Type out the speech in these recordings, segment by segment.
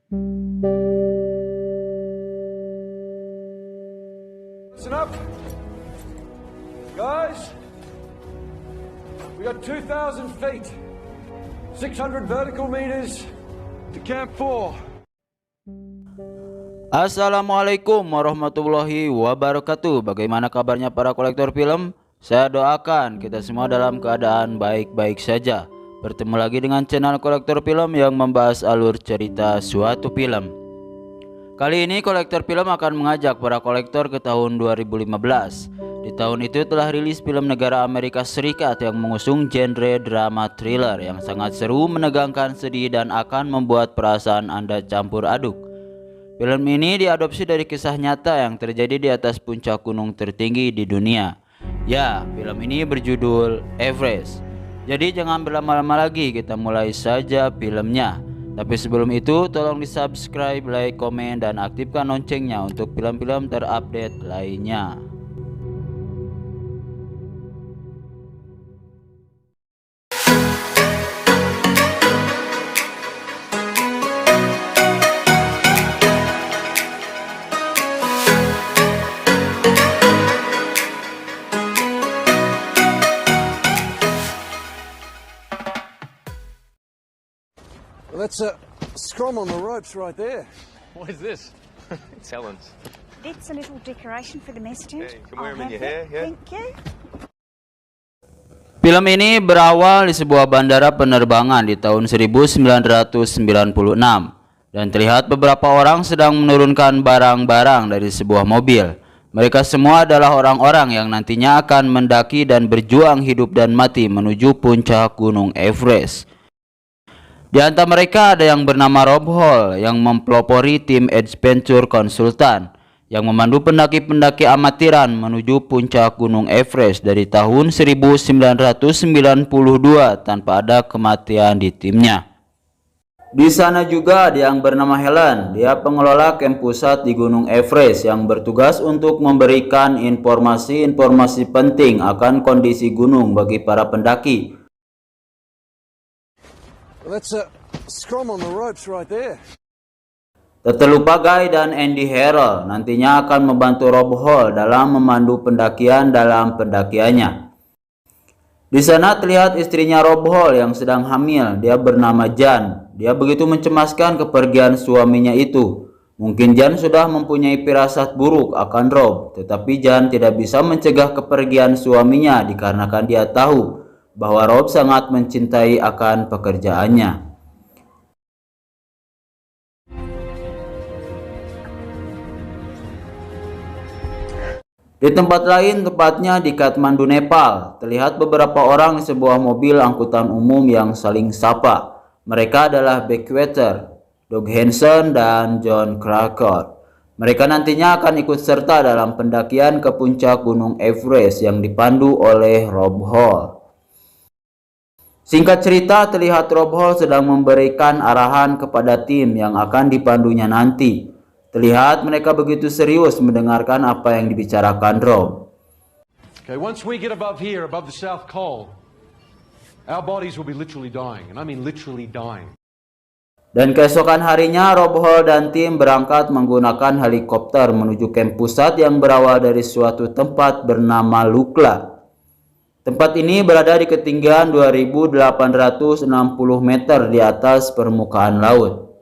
Listen up, guys. We got 2,000 feet, 600 vertical meters to Camp 4. Assalamualaikum warahmatullahi wabarakatuh. Bagaimana kabarnya para kolektor film? Saya doakan kita semua dalam keadaan baik-baik saja. Bertemu lagi dengan channel kolektor film yang membahas alur cerita suatu film. Kali ini kolektor film akan mengajak para kolektor ke tahun 2015. Di tahun itu telah rilis film negara Amerika Serikat yang mengusung genre drama thriller yang sangat seru, menegangkan, sedih, dan akan membuat perasaan Anda campur aduk. Film ini diadopsi dari kisah nyata yang terjadi di atas puncak gunung tertinggi di dunia. Ya, film ini berjudul Everest. Jadi jangan berlama-lama lagi, kita mulai saja filmnya. Tapi sebelum itu tolong di subscribe, like, komen, dan aktifkan loncengnya untuk film-film terupdate lainnya. That's a scrum on the ropes right there. What is this? It's Helen's. It's a little decoration for the mess tent. Yeah, you can wear 'em in your hair, yeah. Thank you. Film ini berawal di sebuah bandara penerbangan di tahun 1996 dan terlihat beberapa orang sedang menurunkan barang-barang dari sebuah mobil. Mereka semua adalah orang-orang yang nantinya akan mendaki dan berjuang hidup dan mati menuju puncak gunung Everest. Di antara mereka ada yang bernama Rob Hall yang mempelopori tim Adventure Consultant yang memandu pendaki-pendaki amatiran menuju puncak gunung Everest dari tahun 1992 tanpa ada kematian di timnya. Di sana juga ada yang bernama Helen, dia pengelola kamp pusat di gunung Everest yang bertugas untuk memberikan informasi-informasi penting akan kondisi gunung bagi para pendaki. That's a scrum on the ropes right there. Tak terlupa Guy dan Andy Harrell nantinya akan membantu Rob Hall dalam memandu pendakian dalam pendakiannya. Di sana terlihat istrinya Rob Hall yang sedang hamil, dia bernama Jan. Dia begitu mencemaskan kepergian suaminya itu. Mungkin Jan sudah mempunyai firasat buruk akan Rob, tetapi Jan tidak bisa mencegah kepergian suaminya dikarenakan dia tahu bahwa Rob sangat mencintai akan pekerjaannya. Di tempat lain, tepatnya di Kathmandu, Nepal, terlihat beberapa orang di sebuah mobil angkutan umum yang saling sapa. Mereka adalah Backwater, Doug Hansen, dan John Crawford. Mereka nantinya akan ikut serta dalam pendakian ke puncak gunung Everest yang dipandu oleh Rob Hall. Singkat cerita, terlihat Rob Hall sedang memberikan arahan kepada tim yang akan dipandunya nanti. Terlihat mereka begitu serius mendengarkan apa yang dibicarakan Rob. Okay, once we get above here, above the South Col, our bodies will be literally dying, and I mean literally dying. Dan keesokan harinya Rob Hall dan tim berangkat menggunakan helikopter menuju kamp pusat yang berawal dari suatu tempat bernama Lukla. Tempat ini berada di ketinggian 2.860 meter di atas permukaan laut.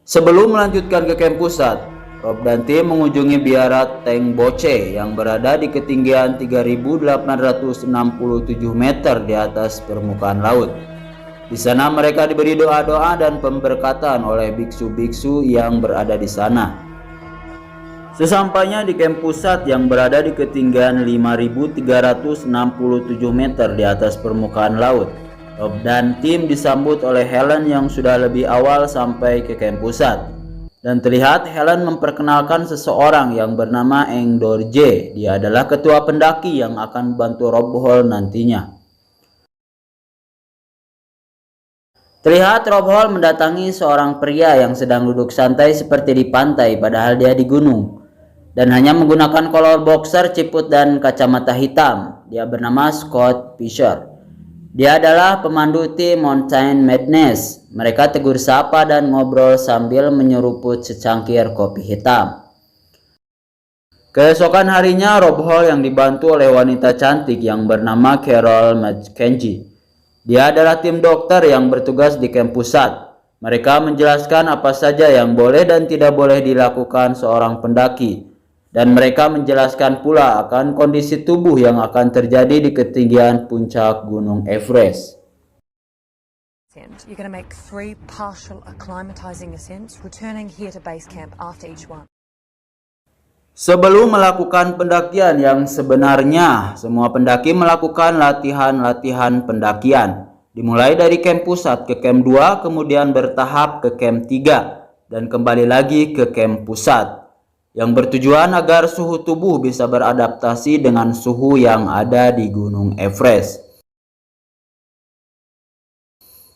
Sebelum melanjutkan ke kamp pusat, Rob dan tim mengunjungi biara Tengboche yang berada di ketinggian 3.867 meter di atas permukaan laut. Di sana mereka diberi doa-doa dan pemberkatan oleh biksu-biksu yang berada di sana. Sesampainya di kamp pusat yang berada di ketinggian 5.367 meter di atas permukaan laut, Rob dan tim disambut oleh Helen yang sudah lebih awal sampai ke kamp pusat. Dan terlihat Helen memperkenalkan seseorang yang bernama Eng Dorje. Dia adalah ketua pendaki yang akan membantu Rob Hall nantinya. Terlihat Rob Hall mendatangi seorang pria yang sedang duduk santai seperti di pantai padahal dia di gunung. Dan hanya menggunakan kolor boxer, ciput, dan kacamata hitam. Dia bernama Scott Fisher. Dia adalah pemandu tim Mountain Madness. Mereka tegur sapa dan ngobrol sambil menyeruput secangkir kopi hitam. Keesokan harinya, Rob Hall yang dibantu oleh wanita cantik yang bernama Carol McKenzie. Dia adalah tim dokter yang bertugas di kamp pusat. Mereka menjelaskan apa saja yang boleh dan tidak boleh dilakukan seorang pendaki. Dan mereka menjelaskan pula akan kondisi tubuh yang akan terjadi di ketinggian puncak Gunung Everest. You're going to make 3 partial acclimatizing ascents, returning here to base camp after each one. Sebelum melakukan pendakian yang sebenarnya, semua pendaki melakukan latihan-latihan pendakian. Dimulai dari camp pusat ke camp 2, kemudian bertahap ke camp 3, dan kembali lagi ke camp pusat. Yang bertujuan agar suhu tubuh bisa beradaptasi dengan suhu yang ada di Gunung Everest.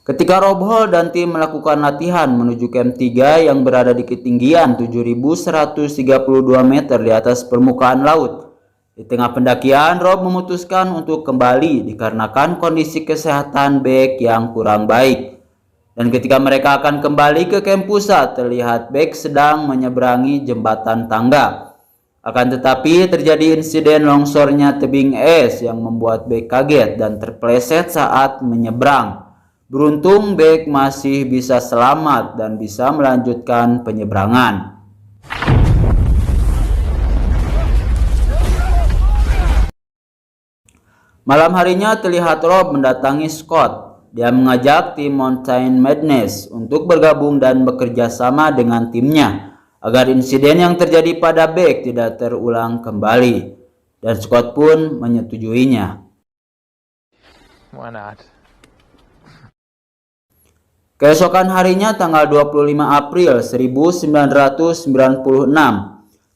Ketika Rob Hall dan tim melakukan latihan menuju camp 3 yang berada di ketinggian 7.132 meter di atas permukaan laut. Di tengah pendakian, Rob memutuskan untuk kembali dikarenakan kondisi kesehatan Beck yang kurang baik. Dan ketika mereka akan kembali ke kamp pusat, terlihat Beck sedang menyeberangi jembatan tangga. Akan tetapi terjadi insiden longsornya tebing es yang membuat Beck kaget dan terpeleset saat menyeberang. Beruntung Beck masih bisa selamat dan bisa melanjutkan penyeberangan. Malam harinya terlihat Rob mendatangi Scott. Dia mengajak tim Mountain Madness untuk bergabung dan bekerja sama dengan timnya agar insiden yang terjadi pada Beck tidak terulang kembali. Dan Scott pun menyetujuinya. Why not? Keesokan harinya tanggal 25 April 1996,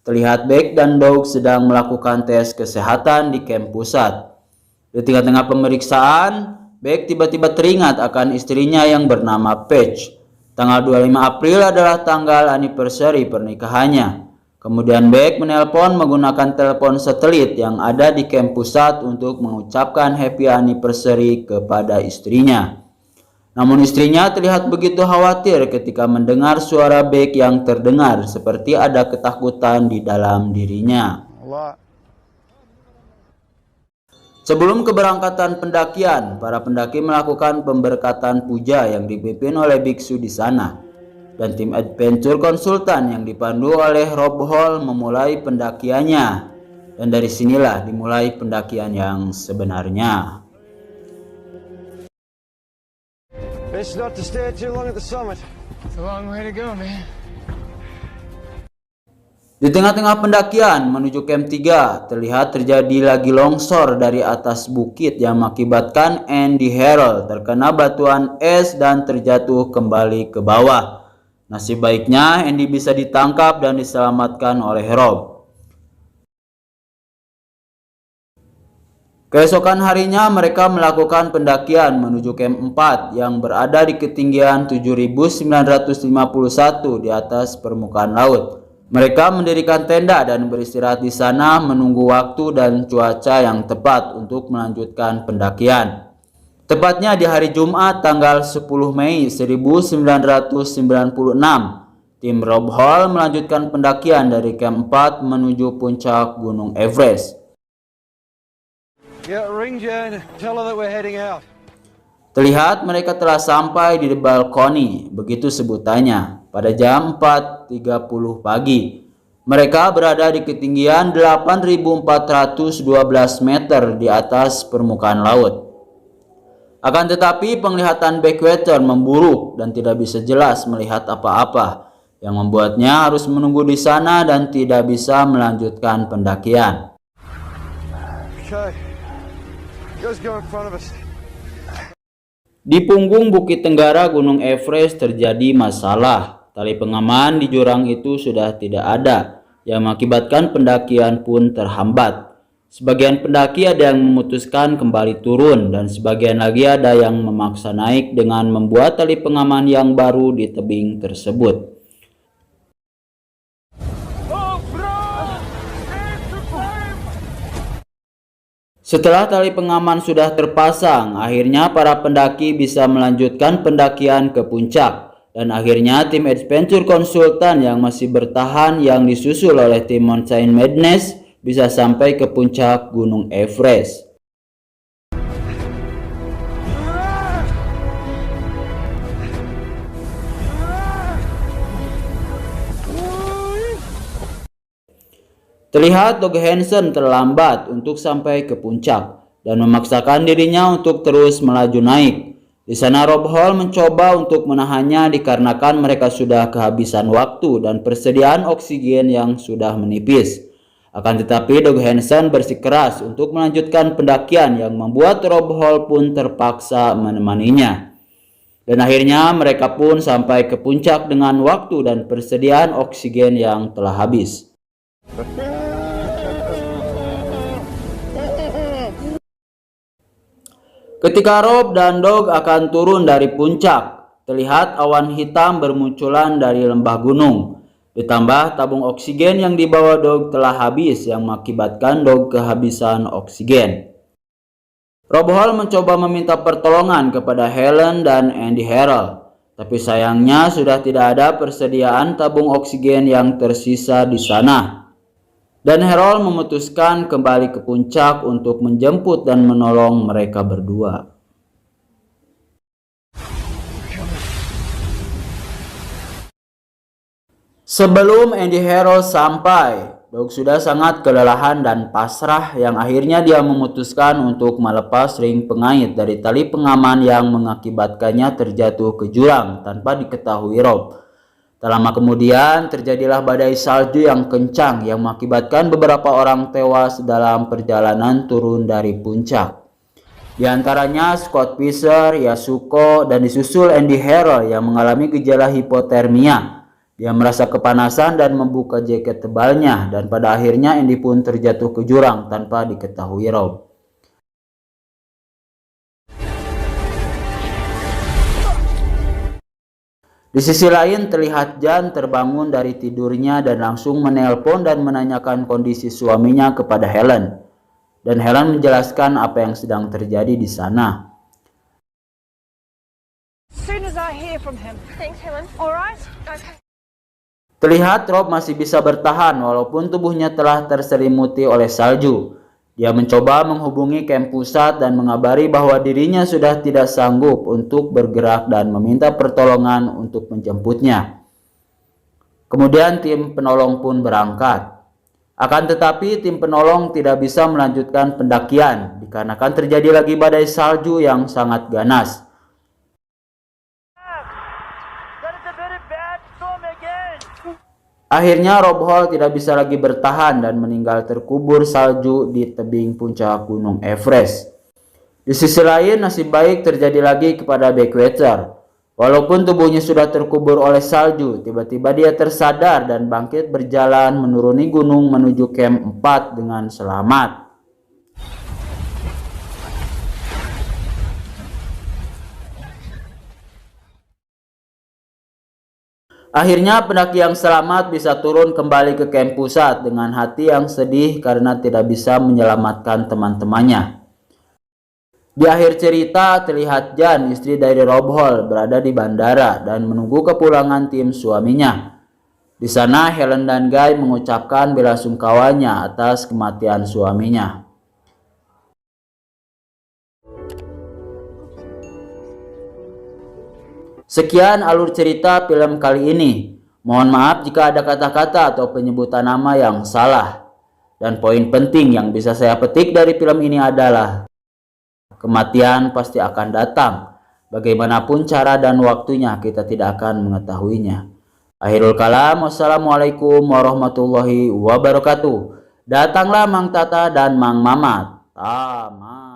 terlihat Beck dan Doug sedang melakukan tes kesehatan di kamp pusat. Di tengah-tengah pemeriksaan, Beck tiba-tiba teringat akan istrinya yang bernama Paige. Tanggal 25 April adalah tanggal anniversary pernikahannya. Kemudian Beck menelpon menggunakan telepon satelit yang ada di kamp pusat untuk mengucapkan happy anniversary kepada istrinya. Namun istrinya terlihat begitu khawatir ketika mendengar suara Beck yang terdengar seperti ada ketakutan di dalam dirinya. Sebelum keberangkatan pendakian, para pendaki melakukan pemberkatan puja yang dipimpin oleh biksu di sana. Dan tim adventure konsultan yang dipandu oleh Rob Hall memulai pendakiannya. Dan dari sinilah dimulai pendakian yang sebenarnya. Best not to stay too long at the summit. It's a long way to go, man. Di tengah-tengah pendakian menuju camp 3, terlihat terjadi lagi longsor dari atas bukit yang mengakibatkan Andy Harrell terkena batuan es dan terjatuh kembali ke bawah. Nasib baiknya Andy bisa ditangkap dan diselamatkan oleh Rob. Keesokan harinya mereka melakukan pendakian menuju camp 4 yang berada di ketinggian 7.951 di atas permukaan laut. Mereka mendirikan tenda dan beristirahat di sana menunggu waktu dan cuaca yang tepat untuk melanjutkan pendakian. Tepatnya di hari Jumat tanggal 10 Mei 1996, tim Rob Hall melanjutkan pendakian dari camp 4 menuju puncak Gunung Everest. Yeah, ring Jan. Tell her that we're heading out. Terlihat mereka telah sampai di balkoni, begitu sebutannya, pada jam 4.30 pagi. Mereka berada di ketinggian 8.412 meter di atas permukaan laut. Akan tetapi penglihatan Backwater memburuk dan tidak bisa jelas melihat apa-apa, yang membuatnya harus menunggu di sana dan tidak bisa melanjutkan pendakian. Okay. You guys go in front of us. Di punggung bukit tenggara Gunung Everest terjadi masalah. Tali pengaman di jurang itu sudah tidak ada, yang mengakibatkan pendakian pun terhambat. Sebagian pendaki ada yang memutuskan kembali turun dan sebagian lagi ada yang memaksa naik dengan membuat tali pengaman yang baru di tebing tersebut. Setelah tali pengaman sudah terpasang, akhirnya para pendaki bisa melanjutkan pendakian ke puncak. Dan akhirnya tim adventure konsultan yang masih bertahan yang disusul oleh tim Mountain Madness bisa sampai ke puncak Gunung Everest. Terlihat Doug Hansen terlambat untuk sampai ke puncak dan memaksakan dirinya untuk terus melaju naik. Di sana Rob Hall mencoba untuk menahannya dikarenakan mereka sudah kehabisan waktu dan persediaan oksigen yang sudah menipis. Akan tetapi Doug Hansen bersikeras untuk melanjutkan pendakian yang membuat Rob Hall pun terpaksa menemaninya. Dan akhirnya mereka pun sampai ke puncak dengan waktu dan persediaan oksigen yang telah habis. Ketika Rob dan Doug akan turun dari puncak, terlihat awan hitam bermunculan dari lembah gunung. Ditambah tabung oksigen yang dibawa Doug telah habis yang mengakibatkan Doug kehabisan oksigen. Rob Hall mencoba meminta pertolongan kepada Helen dan Andy Harrell, tapi sayangnya sudah tidak ada persediaan tabung oksigen yang tersisa di sana. Dan Harold memutuskan kembali ke puncak untuk menjemput dan menolong mereka berdua. Sebelum Andy Harold sampai, Doug sudah sangat kelelahan dan pasrah yang akhirnya dia memutuskan untuk melepas ring pengait dari tali pengaman yang mengakibatkannya terjatuh ke jurang tanpa diketahui Rob. Tak lama kemudian terjadilah badai salju yang kencang yang mengakibatkan beberapa orang tewas dalam perjalanan turun dari puncak. Di antaranya Scott Fisher, Yasuko, dan disusul Andy Harrell yang mengalami gejala hipotermia. Dia merasa kepanasan dan membuka jaket tebalnya dan pada akhirnya Andy pun terjatuh ke jurang tanpa diketahui Rob. Di sisi lain terlihat Jan terbangun dari tidurnya dan langsung menelpon dan menanyakan kondisi suaminya kepada Helen. Dan Helen menjelaskan apa yang sedang terjadi di sana. Terlihat Rob masih bisa bertahan walaupun tubuhnya telah terselimuti oleh salju. Dia mencoba menghubungi kamp pusat dan mengabari bahwa dirinya sudah tidak sanggup untuk bergerak dan meminta pertolongan untuk menjemputnya. Kemudian tim penolong pun berangkat. Akan tetapi tim penolong tidak bisa melanjutkan pendakian dikarenakan terjadi lagi badai salju yang sangat ganas. Akhirnya Rob Hall tidak bisa lagi bertahan dan meninggal terkubur salju di tebing puncak Gunung Everest. Di sisi lain nasib baik terjadi lagi kepada Backwater. Walaupun tubuhnya sudah terkubur oleh salju, tiba-tiba dia tersadar dan bangkit berjalan menuruni gunung menuju camp 4 dengan selamat. Akhirnya pendaki yang selamat bisa turun kembali ke kamp pusat dengan hati yang sedih karena tidak bisa menyelamatkan teman-temannya. Di akhir cerita terlihat Jan, istri dari Rob Hall, berada di bandara dan menunggu kepulangan tim suaminya. Di sana Helen dan Guy mengucapkan bela sungkawanya atas kematian suaminya. Sekian alur cerita film kali ini. Mohon maaf jika ada kata-kata atau penyebutan nama yang salah. Dan poin penting yang bisa saya petik dari film ini adalah kematian pasti akan datang. Bagaimanapun cara dan waktunya kita tidak akan mengetahuinya. Akhirul kalam, wassalamualaikum warahmatullahi wabarakatuh. Datanglah Mang Tata dan Mang Mamat. Tamat.